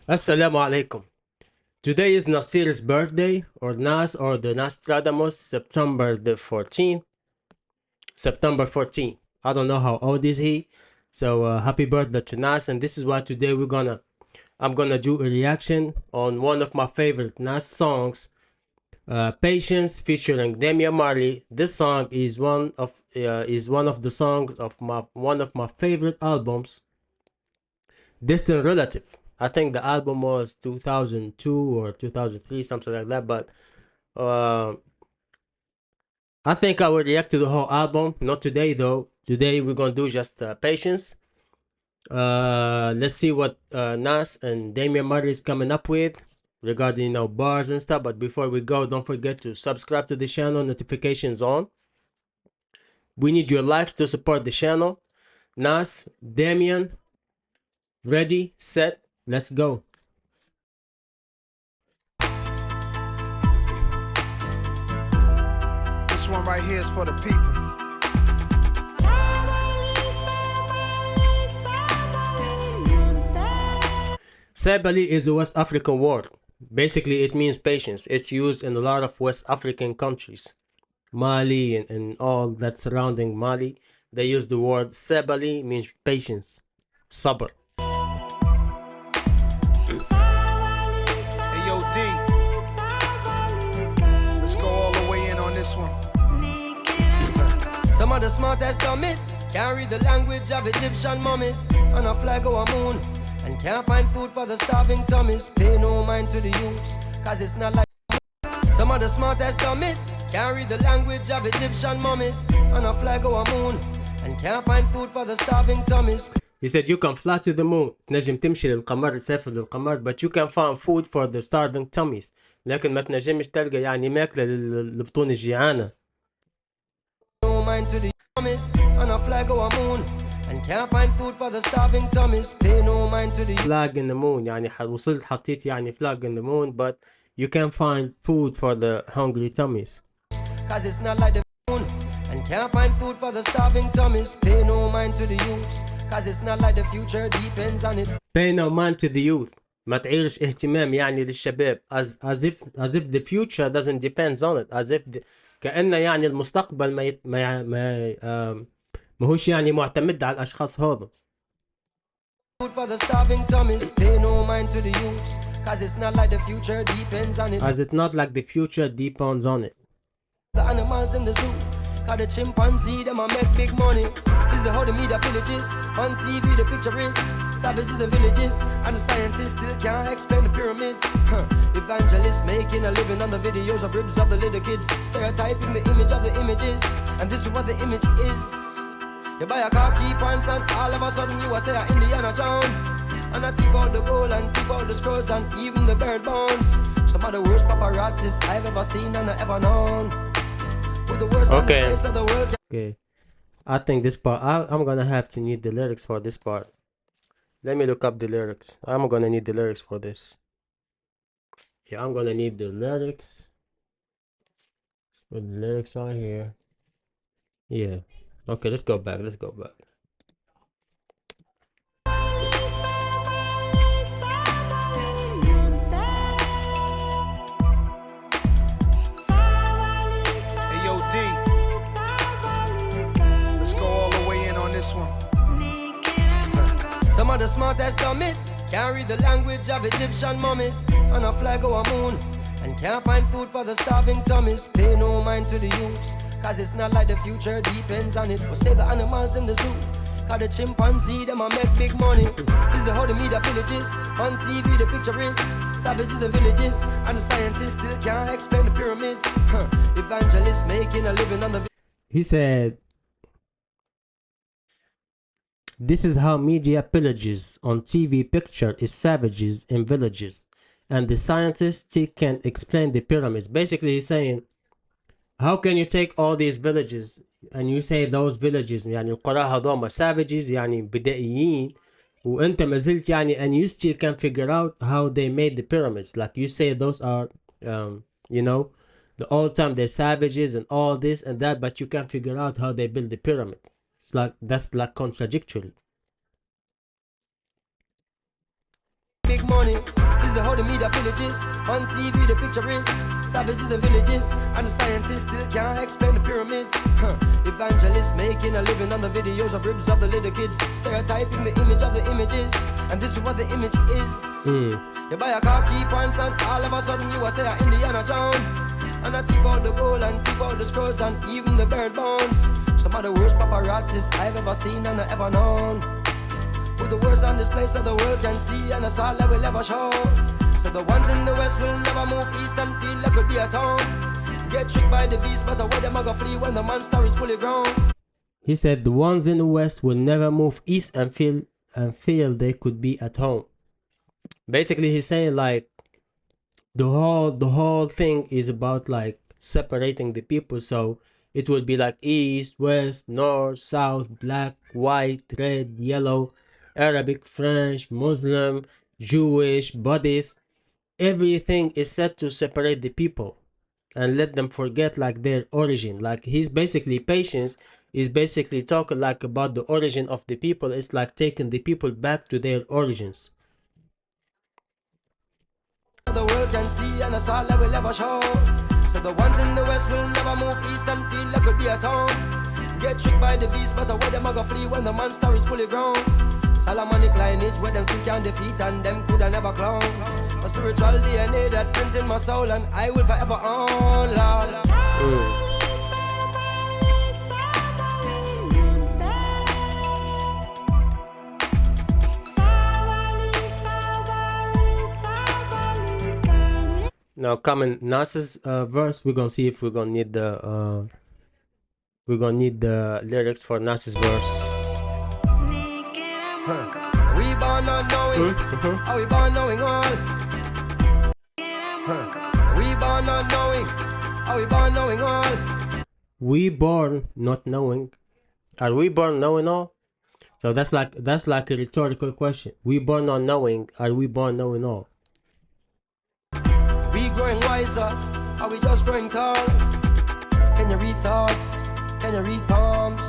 Assalamu alaikum. Today is Nasir's birthday, or Nas, or the Nostradamus, September the 14th. September 14th. I don't know how old is he. So happy birthday to Nas. And this is why today I'm gonna do a reaction on one of my favorite Nas songs, Patience, featuring Damian Marley. This song is one of the songs of one of my favorite albums, Distant Relative. I think the album was 2002 or 2003, something like that. But uh, I think I will react to the whole album. Not today, though. Today we're gonna do just Patience. Let's see what Nas and Damian Marley is coming up with regarding bars and stuff. But before we go, don't forget to subscribe to the channel, notifications on. We need your likes to support the channel. Nas, Damian, ready, set, let's go. This one right here is for the people. Sabali is a West African word. Basically, it means patience. It's used in a lot of West African countries. Mali and all that surrounding Mali. They use the word Sabali, means patience. Sabr. Hey, yo, D. Let's go all the way in on this one. Some of the smartest dummies can't read the language of Egyptian mummies on a flag or a moon, and can't find food for the starving tummies. Pay no mind to the youths, cause it's not like some of the smartest dummies can't read the language of Egyptian mummies on a flag or a moon, and can't find food for the starving tummies. He said you can fly to the moon, تنجم تمشي للقمر، تسافر للقمر, but you can find food for the starving tummies. لكن ما تنجمش تلقى ماكلة للبطون الجيعانة. No mind to the tummies on a flag or a moon, and can't find food for the starving tummies. Pay no mind to the flag in the moon. وصلت حطيت flag in the moon, but you can find food for the hungry tummies. Cause it's not like the moon, and can't find food for the starving tummies. Pay no mind to the youths, cause it's not like the future depends on it. Pay no mind to the youth. ما تعيرش اهتمام للشباب. As if the future doesn't depend on it. As if كأن المستقبل ما هوش معتمد على الأشخاص هذا. Food for the starving tummies. Pay no mind to the youths, cause it's not like the future depends on it. As it's not like the future depends on it. The animals in the zoo, cause the chimpanzee them a make big money. This is how the media villages on TV. The picture is savages and villages, and the scientists still can't explain the pyramids. Evangelists making a living on the videos of ribs of the little kids, stereotyping the image of the images, and this is what the image is. You buy a car, key pants, and all of a sudden you are say Indiana Jones, and I thief out the gold and thief out the scrolls and even the bird bones. Some of the worst paparazzis I've ever seen and I ever known. Okay. Okay. I think this part, I'm gonna have to need the lyrics for this part. Let me look up the lyrics. I'm gonna need the lyrics for this. Yeah, I'm gonna need the lyrics. Let's put the lyrics right here. Yeah. Okay, let's go back. Let's go back. Some of the smartest dummies can't read the language of Egyptian mummies on a flag or a moon, and can't find food for the starving tummies. Pay no mind to the youths, cause it's not like the future depends on it. We'll save the animals in the zoo, cause the chimpanzee them a make big money. This is how the media villages on TV. The picture is savages and villages, and the scientists still can't explain the pyramids. Evangelists making a living on the. He said, this is how media pillages on TV picture is savages in villages, and the scientists still can't explain the pyramids. Basically, he's saying, how can you take all these villages and you say those villages القرى هذوما savages بدائيين وانت ما زلت and you still can figure out how they made the pyramids. Like you say those are the old time they're savages and all this and that, but you can't figure out how they build the pyramid. It's like that's like contradictory. Big money. This is how the media villages. On TV the picture is savages and villages, and the scientists still can't explain the pyramids. Evangelists making a living on the videos of ribs of the little kids, stereotyping the image of the images, and this is what the image is. You buy a car, key points, and all of a sudden you are say Indiana Jones. And I thief out the gold and thief out the scrolls and even the bird bones. Some of the worst paparazzis I've ever seen and ever known. With the worst on display so the world can see, and that's all that will ever show. So the ones in the west will never move east and feel like it'll be at home. Get tricked by the beast, but the way them gonna flee when the monster is fully grown. He said the ones in the west will never move east and feel they could be at home. Basically, he's saying like the whole thing is about like separating the people. So it would be like east, west, north, south, black, white, red, yellow, Arabic, French, Muslim, Jewish, Buddhist. Everything is set to separate the people and let them forget like their origin. Like he's basically patience is basically talking like about the origin of the people. It's like taking the people back to their origins. The world can see, and that's all that will ever show. So the ones in the west will never move east and feel like it'll be at home. Get tricked by the beast, but the way them gonna flee when the monster is fully grown. Solomonic lineage where them still can defeat and them coulda never clone. A spiritual DNA that prints in my soul and I will forever own, Lord. Now coming Nas's verse, we're gonna see if we're gonna need the lyrics for Nas's verse. We born not knowing, are we born knowing all? We born not knowing, are we born knowing all? We born not knowing, are we born knowing all? So that's like a rhetorical question. We born not knowing, are we born knowing all? We growing wiser, are we just growing tall? Can you read thoughts? Can you read palms?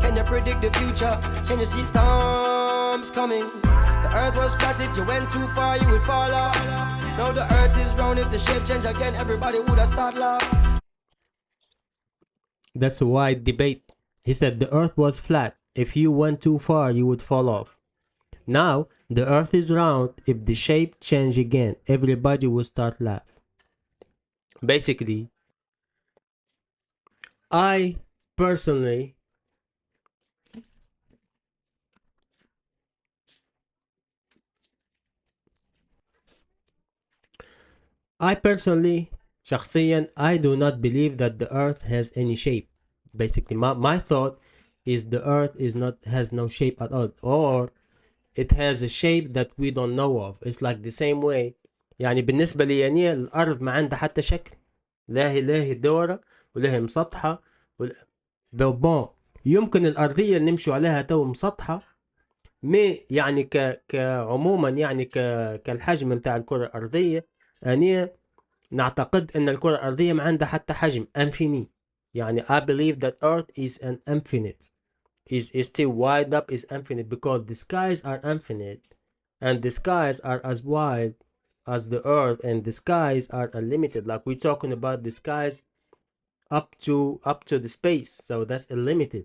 Can you predict the future? Can you see storms coming? The earth was flat, if you went too far you would fall off. Now the earth is round, if the shape change again everybody would have started laugh. That's a wide debate. He said the earth was flat, if you went too far you would fall off. Now the earth is round, if the shape change again everybody will start laugh. Basically, I personally شخصيا I do not believe that the earth has any shape. Basically my thought is the earth has no shape at all, or it has a shape that we don't know of. It's like the same way يعني بالنسبة لي يعني الأرض ما عندها حتى شكل، لا هي دورة ولا هي مسطحة بون. يمكن الأرضية اللي نمشوا عليها تو مسطحة يعني كعموما يعني كالحجم متاع الكرة الأرضية، يعني نعتقد أن الكرة الأرضية ما عندها حتى حجم infinite. يعني I believe that earth is an infinite, is still wide up, is infinite, because the skies are infinite and the skies are as wide as the earth, and the skies are unlimited. Like we're talking about the skies up to the space, so that's unlimited.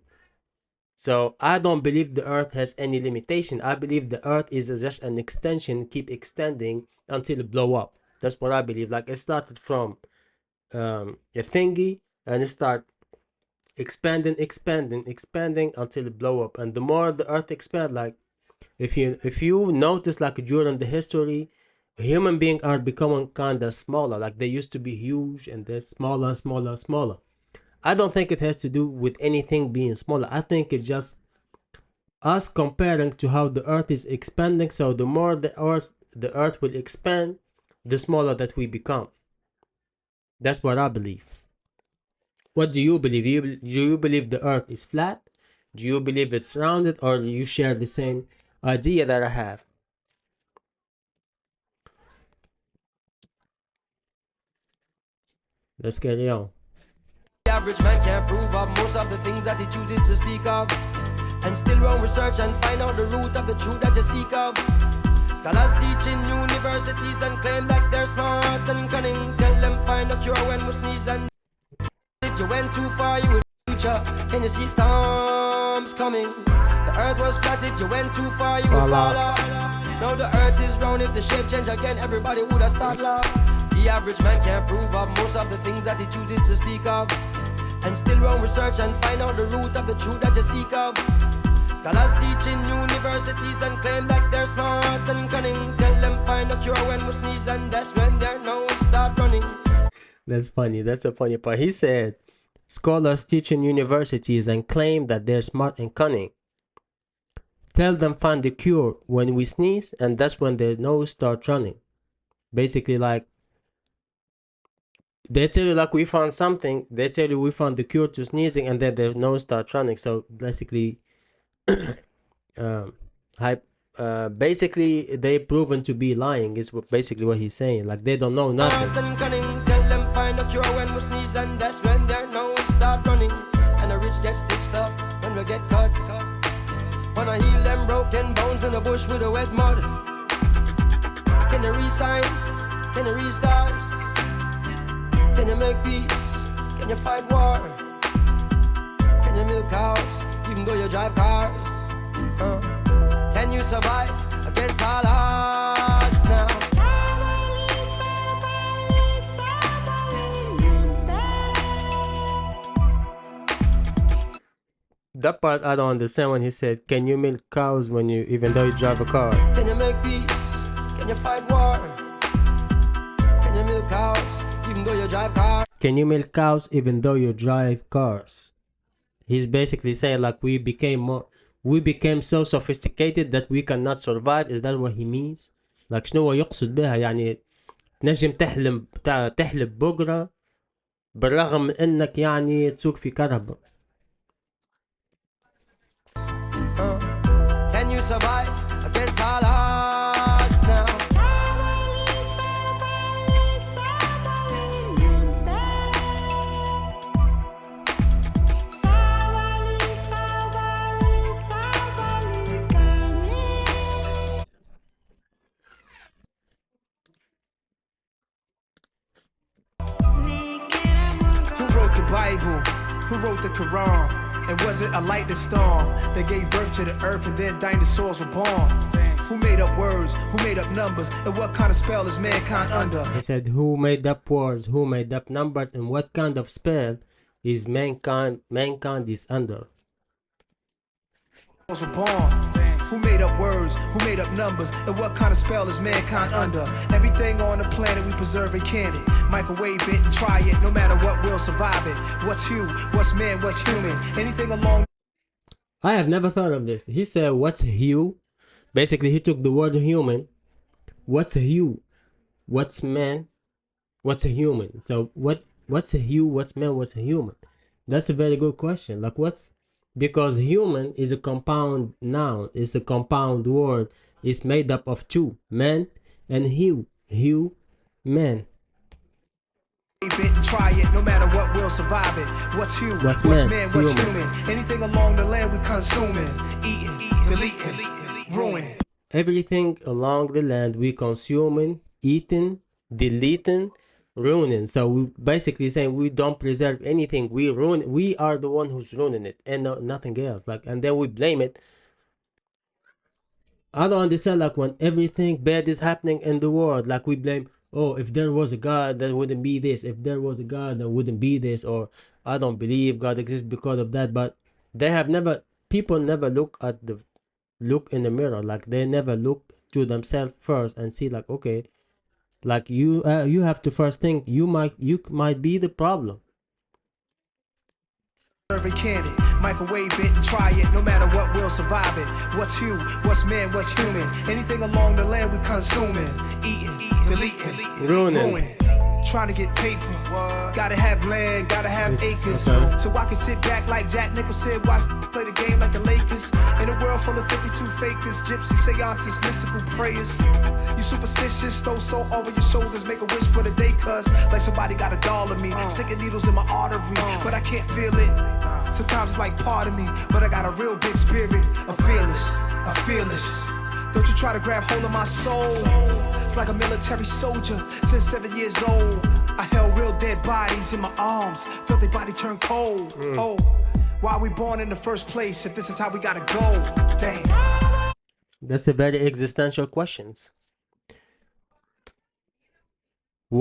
So I don't believe the earth has any limitation. I believe the earth is just an extension, keep extending until it blow up. That's what I believe. Like it started from a thingy and it start expanding until it blow up. And the more the earth expand, like if you notice, like during the history, human beings are becoming kind of smaller. Like they used to be huge and they're smaller. I don't think it has to do with anything being smaller. I think it's just us comparing to how the earth is expanding. So the more the earth will expand, the smaller that we become. That's what I believe. What do you believe? Do you believe the earth is flat? Do you believe it's rounded? Or do you share the same idea that I have? Let's carry on. The average man can't prove of most of the things that he chooses to speak of, and still run research and find out the root of the truth that you seek of. Scholars teach in universities and claim that they're smart and cunning. Tell them find a cure when we sneeze, and if you went too far you would future. Can you see storms coming? The earth was flat, if you went too far you would fall off. Now the earth is round, if the shape change again everybody would have started laugh. The average man can't prove of most of the things that he chooses to speak of, and still run research and find out the root of the truth that you seek of. Scholars teach in universities and claim that they're smart and cunning. Tell them find a cure when we sneeze, and that's when their nose start running. That's funny. That's a funny part. He said, scholars teach in universities and claim that they're smart and cunning. Tell them find the cure when we sneeze, and that's when their nose start running. Basically, like, they tell you like we found something. They tell you we found the cure to sneezing, and then their nose starts running. So basically, basically they proven to be lying is basically what he's saying. Like they don't know nothing. Tell them find a cure when we sneeze, and that's when their nose start running. And the rich get stitched up when we get cut. Wanna heal them broken bones in the bush with a wet mud. Can you read signs? Can you read stars? Can you make peace? Can you fight war? Can you milk cows even though you drive cars? Can you survive against all odds now? That part I don't understand when he said, can you milk cows when you, even though you drive a car? Can you make peace? Can you fight war? Can you milk cows even though you drive cars? Can you milk cows even though you drive cars? He's basically saying like we became so sophisticated that we cannot survive. Is that what he means? Like شنو هو يقصد بها؟ يعني تنجم تحلب بقرة بالرغم من انك يعني تسوق في كهرباء. Can you survive against all odds now? Who wrote the Bible? Who wrote the Quran? And was it a lightning storm that gave birth to the earth and then dinosaurs were born? Who made up words? Who made up numbers? And what kind of spell is mankind under? He said, who made up words? Who made up numbers? And what kind of spell is mankind is under? Were born. Who made up words? Who made up numbers? And what kind of spell is mankind under? Everything on the planet we preserve and can it. Microwave it and try it. No matter what, we'll survive it. What's hue? What's man? What's human? Anything along. I have never thought of this. He said, what's hue? Basically, he took the word human. What's a hue? What's man? What's a human? So what's a hue? What's man? What's a human? That's a very good question. Like because human is a compound noun. It's a compound word. It's made up of two, man and hue. Hue, man. It and try it, no matter what, we'll survive it. What's hue? What's man? What's human? Anything along the land we consuming, eating, deleting, ruin. Everything along the land we consuming, eating, deleting, ruining. So we basically saying we don't preserve anything. We ruin. We are the one who's ruining it, and nothing else. Like, and then we blame it. I don't understand. Like when everything bad is happening in the world, like we blame. Oh, if there was a God, there wouldn't be this. If there was a God, there wouldn't be this. Or I don't believe God exists because of that. But people never look in the mirror. Like they never look to themselves first and see like, okay, like you have to first think you might be the problem. Can it? Microwave it and try it, no matter what, we'll survive it. What's hue? What's man? What's human? Anything along the land we consuming, eating, deleting, ruin. Trying to get paper, gotta have land, gotta have acres. So I can sit back like Jack Nicholson, watch play the game like the Lakers. In a world full of 52 fakers, gypsy seances, mystical prayers. You superstitious, throw salt over your shoulders, make a wish for the day, cuz like somebody got a doll of me, sticking needles in my artery, but I can't feel it. Sometimes it's like part of me, but I got a real big spirit, a fearless. Don't you try to grab hold of my soul. It's like a military soldier since 7 years old. I held real dead bodies in my arms, felt their body turn cold. Oh, why we born in the first place if this is how we gotta go? Damn. That's a very existential questions.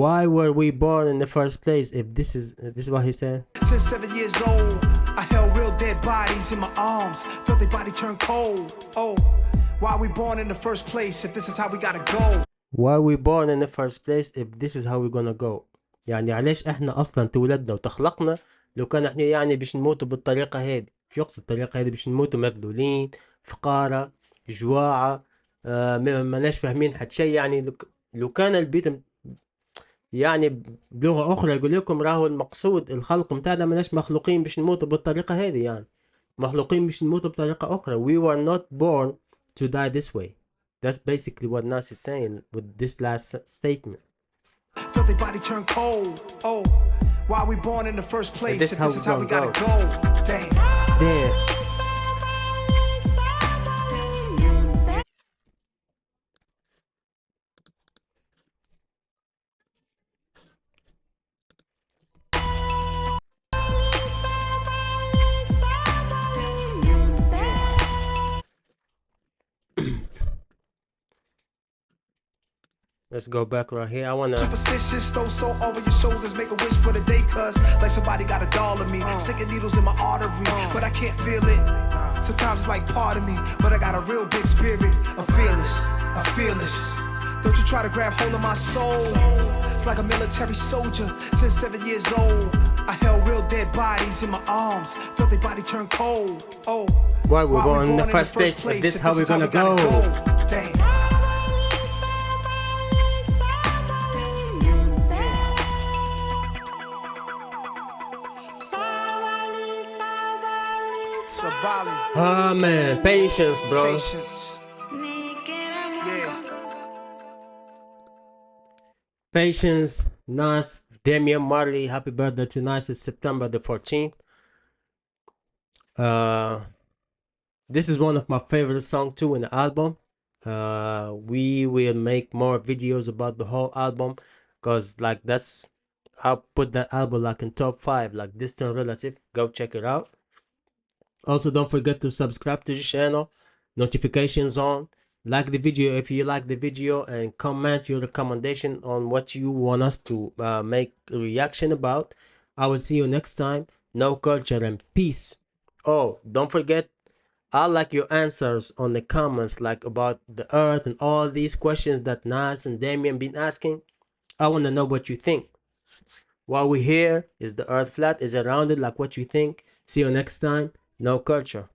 Why were we born in the first place if this is what he said? Since 7 years old, I held real dead bodies in my arms, felt their body turn cold. Oh, why we born in the first place if this is how we gotta go? Why we born in the first place if this is how we're gonna go. يعني علاش احنا اصلا تولدنا وتخلقنا لو كان احنا يعني باش نموتوا بالطريقة هذه. شو يقصد الطريقة هذه؟ باش نموتوا مذلولين، فقارة، جواعة، ماناش فاهمين حتى شيء. يعني لو كان البيت يعني بلغة أخرى يقول لكم راهو المقصود الخلق متاعنا ماناش مخلوقين باش نموتوا بالطريقة هذه، يعني مخلوقين باش نموتوا بطريقة أخرى. We were not born to die this way. That's basically what Nas is saying with this last statement. Felt their body turn cold. Oh, why we born in the first place this if this is how we gotta go. go? Damn. Damn. Let's go back right here. I wanna. Superstitious, throw so over your shoulders, make a wish for the day, cuz like somebody got a doll of me, sticking needles in my artery, but I can't feel it. Sometimes it's like part of me, but I got a real big spirit, a fearless. Don't you try to grab hold of my soul. It's like a military soldier since 7 years old. I held real dead bodies in my arms, felt their body turn cold. Oh, why we're born in the first place if this is how we're gonna go? Damn. Sabali. Oh man, patience, bro. Patience. Yeah. Patience, Nas, Damian, Marley. Happy birthday to Nas. It's September the 14th. This is one of my favorite songs too in the album. We will make more videos about the whole album, cause like that's, I'll put that album like in top 5, like Distant Relative. Go check it out. Also, don't forget to subscribe to the channel, notifications on, like the video if you like the video, and comment your recommendation on what you want us to make a reaction about. I will see you next time. No culture and peace. Oh, don't forget, I like your answers on the comments, like about the earth and all these questions that Nas and Damian been asking. I want to know what you think. While we're here, is the earth flat? Is it rounded? Like what you think? See you next time. No culture.